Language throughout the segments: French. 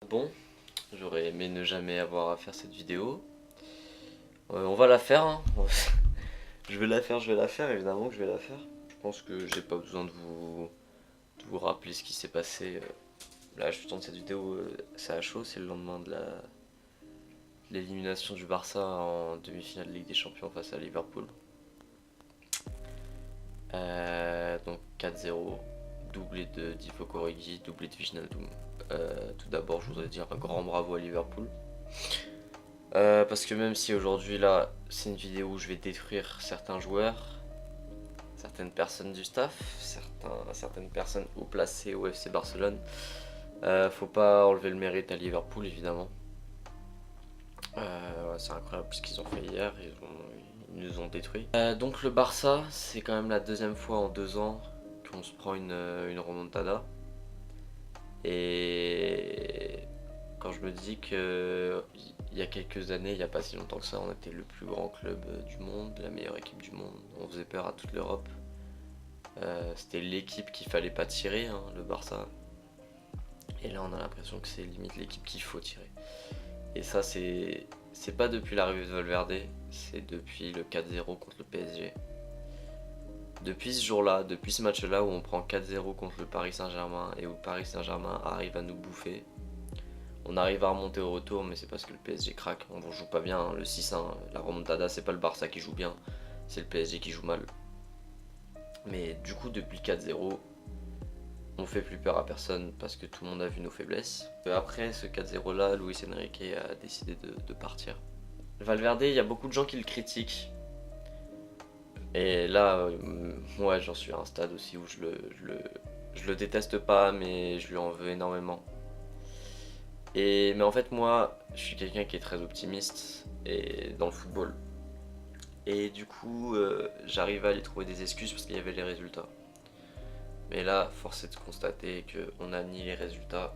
Bon, j'aurais aimé ne jamais avoir à faire cette vidéo. On va la faire, hein. Je vais la faire, évidemment que je vais la faire. Je pense que j'ai pas besoin de vous rappeler ce qui s'est passé. Là, je tourne cette vidéo, c'est à chaud, c'est le lendemain de l'élimination du Barça en demi-finale de Ligue des Champions face à Liverpool. Donc 4-0, doublé de Divock Origi, doublé de Wijnaldum. Tout d'abord, je voudrais dire un grand bravo à Liverpool. Parce que même si aujourd'hui là c'est une vidéo où je vais détruire certains joueurs, certaines personnes du staff, certaines personnes haut placées au FC Barcelone, faut pas enlever le mérite à Liverpool évidemment. C'est incroyable ce qu'ils ont fait hier, ils nous ont détruits. Donc le Barça, c'est quand même la deuxième fois en 2 ans qu'on se prend une remontada. Et quand je me dis que il y a quelques années, il n'y a pas si longtemps que ça, on était le plus grand club du monde, la meilleure équipe du monde, on faisait peur à toute l'Europe. C'était l'équipe qu'il fallait pas tirer, hein, le Barça. Et là on a l'impression que c'est limite l'équipe qu'il faut tirer. Et ça c'est pas depuis l'arrivée de Valverde, c'est depuis le 4-0 contre le PSG. Depuis ce jour-là, depuis ce match-là où on prend 4-0 contre le Paris Saint-Germain et où le Paris Saint-Germain arrive à nous bouffer, on arrive à remonter au retour, mais c'est parce que le PSG craque. On ne joue pas bien, hein. Le 6-1, la remontada, c'est pas le Barça qui joue bien, c'est le PSG qui joue mal. Mais du coup, depuis 4-0, on fait plus peur à personne parce que tout le monde a vu nos faiblesses. Après ce 4-0 là, Luis Enrique a décidé de partir. Valverde, il y a beaucoup de gens qui le critiquent. Et là, moi j'en suis à un stade aussi où je le déteste pas, mais je lui en veux énormément. Mais en fait, moi, je suis quelqu'un qui est très optimiste et dans le football. Et du coup, j'arrive à lui trouver des excuses parce qu'il y avait les résultats. Mais là, force est de constater qu'on n'a ni les résultats,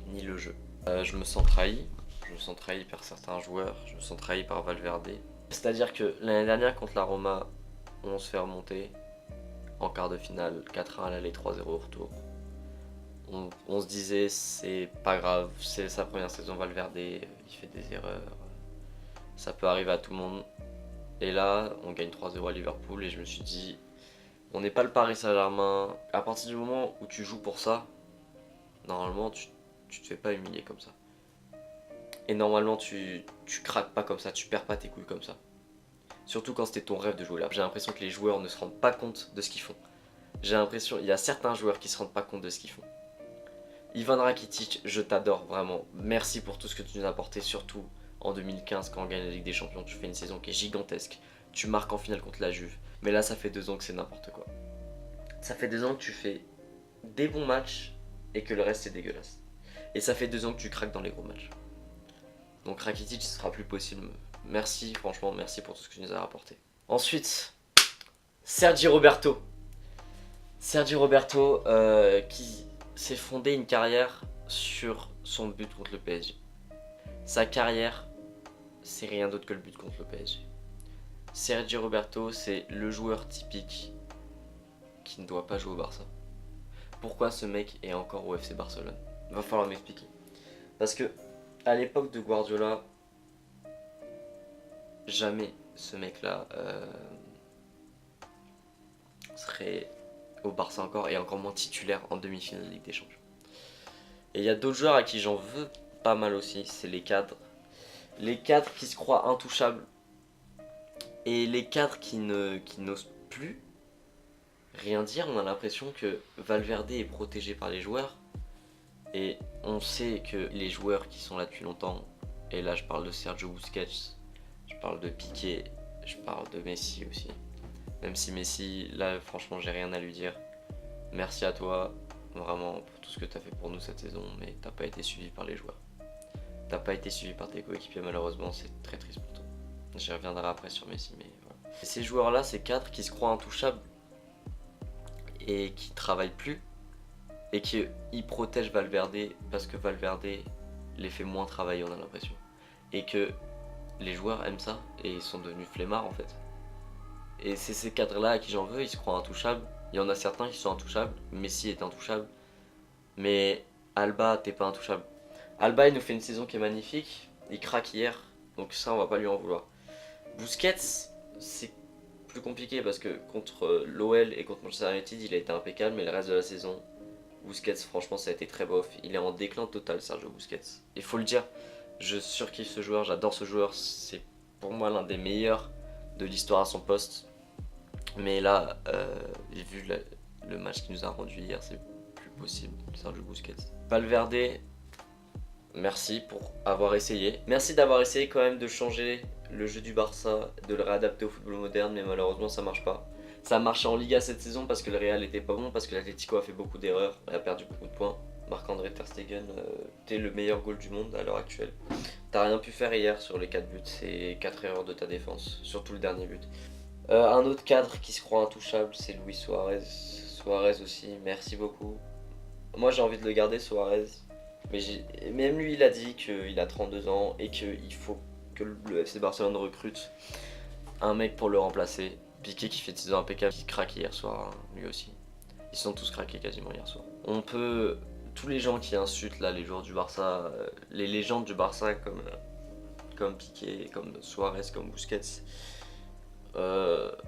ni le jeu. Je me sens trahi. Je me sens trahi par certains joueurs. Je me sens trahi par Valverde. C'est-à-dire que l'année dernière, contre la Roma, on se fait remonter. En quart de finale, 4-1 à l'aller, 3-0 au retour. On se disait, c'est pas grave, c'est sa première saison Valverde, il fait des erreurs. Ça peut arriver à tout le monde. Et là, on gagne 3-0 à Liverpool et je me suis dit, on n'est pas le Paris Saint-Germain. À partir du moment où tu joues pour ça, normalement, tu te fais pas humilier comme ça. Et normalement, tu craques pas comme ça, tu perds pas tes couilles comme ça. Surtout quand c'était ton rêve de jouer là. J'ai l'impression que les joueurs ne se rendent pas compte de ce qu'ils font. J'ai l'impression, il y a certains joueurs qui se rendent pas compte de ce qu'ils font. Ivan Rakitic, je t'adore vraiment. Merci pour tout ce que tu nous as apporté, surtout en 2015 quand on gagne la Ligue des Champions. Tu fais une saison qui est gigantesque. Tu marques en finale contre la Juve. Mais là, ça fait 2 ans que c'est n'importe quoi. Ça fait 2 ans que tu fais des bons matchs et que le reste c'est dégueulasse. Et ça fait 2 ans que tu craques dans les gros matchs. Donc Rakitic, ce sera plus possible. Merci, franchement, merci pour tout ce que tu nous as apporté. Ensuite, Sergi Roberto. Sergi Roberto qui s'est fondé une carrière sur son but contre le PSG. Sa carrière, c'est rien d'autre que le but contre le PSG. Sergi Roberto, c'est le joueur typique qui ne doit pas jouer au Barça. Pourquoi ce mec est encore au FC Barcelone? Va falloir m'expliquer. Parce que à l'époque de Guardiola, jamais ce mec-là serait au Barça encore et encore moins titulaire en demi-finale de Ligue des Champions. Et il y a d'autres joueurs à qui j'en veux pas mal aussi, c'est les cadres. Les cadres qui se croient intouchables et les cadres qui n'osent plus rien dire. On a l'impression que Valverde est protégé par les joueurs et on sait que les joueurs qui sont là depuis longtemps, et là je parle de Sergio Busquets, je parle de Piqué, je parle de Messi aussi. Même si Messi, là franchement j'ai rien à lui dire. Merci à toi, vraiment, pour tout ce que tu as fait pour nous cette saison, mais t'as pas été suivi par les joueurs. T'as pas été suivi par tes coéquipiers malheureusement, c'est très triste pour toi. J'y reviendrai après sur Messi, mais voilà. Et ces joueurs-là, ces cadres qui se croient intouchables et qui travaillent plus, et qui ils protègent Valverde parce que Valverde les fait moins travailler, on a l'impression. Et que les joueurs aiment ça et ils sont devenus flemmards en fait. Et c'est ces cadres-là à qui j'en veux, ils se croient intouchables. Il y en a certains qui sont intouchables, Messi est intouchable, mais Alba, t'es pas intouchable. Alba il nous fait une saison qui est magnifique, il craque hier, donc ça on va pas lui en vouloir. Busquets, c'est plus compliqué parce que contre l'OL et contre Manchester United il a été impeccable, mais le reste de la saison, Busquets franchement ça a été très bof. Il est en déclin total Sergio Busquets. Il faut le dire, je surkiffe ce joueur, j'adore ce joueur, c'est pour moi l'un des meilleurs de l'histoire à son poste. Mais là, vu le match qu'il nous a rendu hier, c'est plus possible, Sergio Busquets. Valverde, merci pour avoir essayé. Merci d'avoir essayé quand même de changer le jeu du Barça, de le réadapter au football moderne, mais malheureusement ça marche pas. Ça a marché en Liga cette saison parce que le Real était pas bon, parce que l'Atlético a fait beaucoup d'erreurs et a perdu beaucoup de points. Marc-André Ter Stegen, t'es le meilleur goal du monde à l'heure actuelle. T'as rien pu faire hier sur les 4 buts, c'est 4 erreurs de ta défense, surtout le dernier but. Un autre cadre qui se croit intouchable, c'est Luis Suarez. Suarez aussi, merci beaucoup. Moi j'ai envie de le garder, Suarez. Mais même lui il a dit qu'il a 32 ans et qu'il faut que le FC Barcelone recrute un mec pour le remplacer. Piqué qui fait des saisons impeccables, qui craque hier soir, hein, lui aussi. Ils sont tous craqués quasiment hier soir. On peut... Tous les gens qui insultent là les joueurs du Barça, les légendes du Barça comme Piqué, comme Suarez, comme Busquets,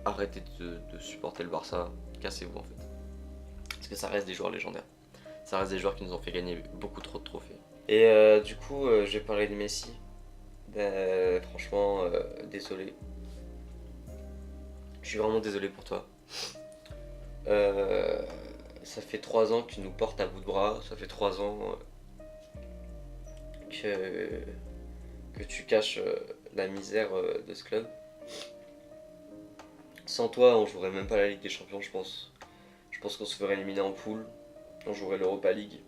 arrêtez de supporter le Barça, cassez-vous en fait. Parce que ça reste des joueurs légendaires. Ça reste des joueurs qui nous ont fait gagner beaucoup trop de trophées. Et du coup, je vais parler de Messi. Franchement, désolé. Je suis vraiment désolé pour toi. Ça fait 3 ans que tu nous portes à bout de bras. Ça fait 3 ans que tu caches la misère de ce club. Sans toi, on jouerait même pas la Ligue des Champions, je pense. Je pense qu'on se ferait éliminer en poule. On jouerait l'Europa League.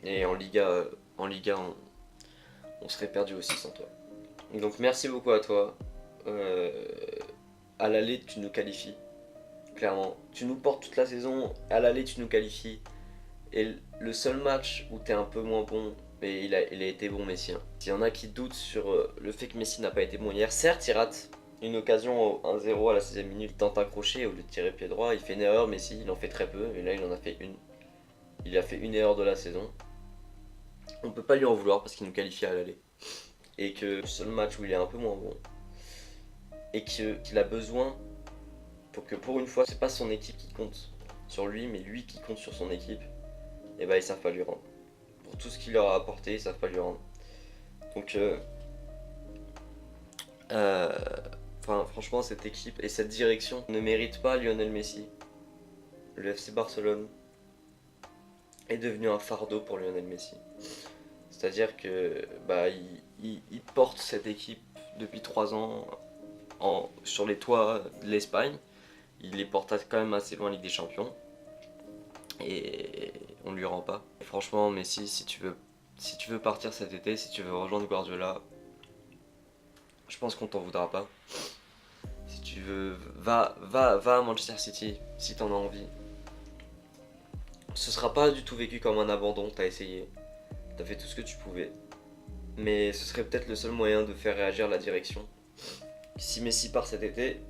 Et en Liga, on serait perdu aussi sans toi. Donc merci beaucoup à toi. À l'aller, tu nous qualifies. Clairement. Tu nous portes toute la saison. À l'aller, tu nous qualifies. Et le seul match où t'es un peu moins bon, mais il a été bon Messi. Hein. S'il y en a qui doutent sur le fait que Messi n'a pas été bon hier, certes il rate une occasion au 1-0 à la 6ème minute, il tente un crochet au lieu de tirer pied droit, il fait une erreur, Messi il en fait très peu, et là il en a fait une. Il a fait une erreur de la saison. On peut pas lui en vouloir parce qu'il nous qualifie à l'aller. Et que le seul match où il est un peu moins bon, et qu'il a besoin, pour que pour une fois, c'est pas son équipe qui compte sur lui, mais lui qui compte sur son équipe, et bah ils savent pas lui rendre. Pour tout ce qu'il leur a apporté, ils savent pas lui rendre. Donc, franchement, cette équipe et cette direction ne méritent pas Lionel Messi. Le FC Barcelone est devenu un fardeau pour Lionel Messi. C'est-à-dire que il porte cette équipe depuis 3 ans sur les toits de l'Espagne. Il les porte quand même assez loin en Ligue des Champions. Et on lui rend pas. Et franchement, Messi, si tu veux partir cet été, si tu veux rejoindre Guardiola, je pense qu'on t'en voudra pas. Si tu veux, va à Manchester City, si t'en as envie. Ce sera pas du tout vécu comme un abandon, t'as essayé. T'as fait tout ce que tu pouvais. Mais ce serait peut-être le seul moyen de faire réagir la direction. Si Messi part cet été,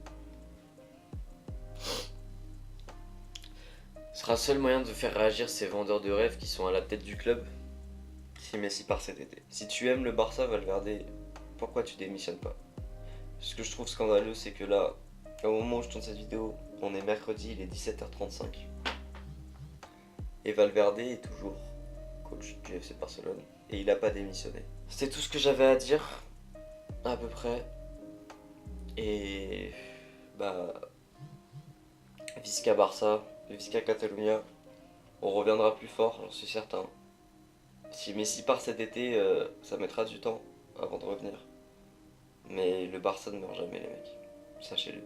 ce sera le seul moyen de faire réagir ces vendeurs de rêves qui sont à la tête du club. Si Messi part cet été. Si tu aimes le Barça, Valverde, pourquoi tu démissionnes pas? Ce que je trouve scandaleux, c'est que là, au moment où je tourne cette vidéo, on est mercredi, il est 17h35. Et Valverde est toujours coach du FC Barcelone. Et il n'a pas démissionné. C'était tout ce que j'avais à dire, à peu près. Et Visca Barça, Visca Catalunya, on reviendra plus fort, j'en suis certain. Si Messi part cet été, ça mettra du temps avant de revenir. Mais le Barça ne meurt jamais, les mecs. Sachez-le.